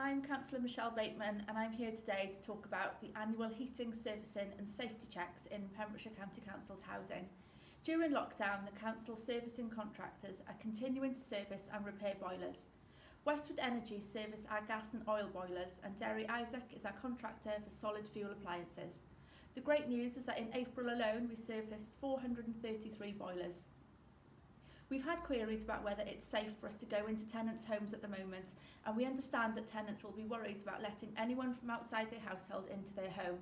I'm Councillor Michelle Bateman and I'm here today to talk about the annual heating, servicing and safety checks in Pembrokeshire County Council's housing. During lockdown, the Council's servicing contractors are continuing to service and repair boilers. Westwood Energy service our gas and oil boilers, and Derry Isaac is our contractor for solid fuel appliances. The great news is that in April alone we serviced 433 boilers. We've had queries about whether it's safe for us to go into tenants' homes at the moment, and we understand that tenants will be worried about letting anyone from outside their household into their home.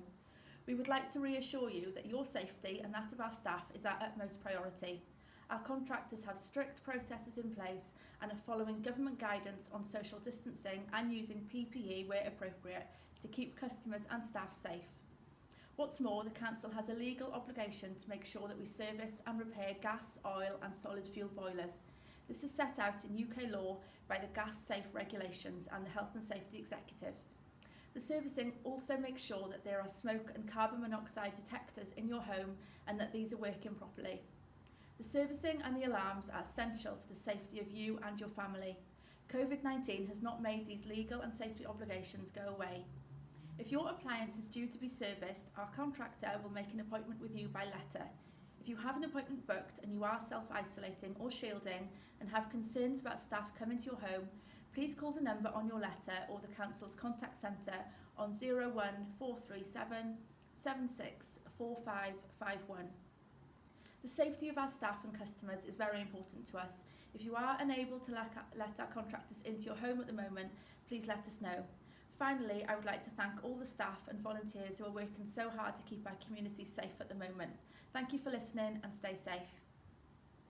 We would like to reassure you that your safety and that of our staff is our utmost priority. Our contractors have strict processes in place and are following government guidance on social distancing and using PPE where appropriate to keep customers and staff safe. What's more, the Council has a legal obligation to make sure that we service and repair gas, oil and solid fuel boilers. This is set out in UK law by the Gas Safe Regulations and the Health and Safety Executive. The servicing also makes sure that there are smoke and carbon monoxide detectors in your home and that these are working properly. The servicing and the alarms are essential for the safety of you and your family. COVID-19 has not made these legal and safety obligations go away. If your appliance is due to be serviced, our contractor will make an appointment with you by letter. If you have an appointment booked and you are self-isolating or shielding and have concerns about staff coming to your home, please call the number on your letter or the Council's contact centre on 01437 76 4551. The safety of our staff and customers is very important to us. If you are unable to let our contractors into your home at the moment, please let us know. Finally, I would like to thank all the staff and volunteers who are working so hard to keep our community safe at the moment. Thank you for listening and stay safe.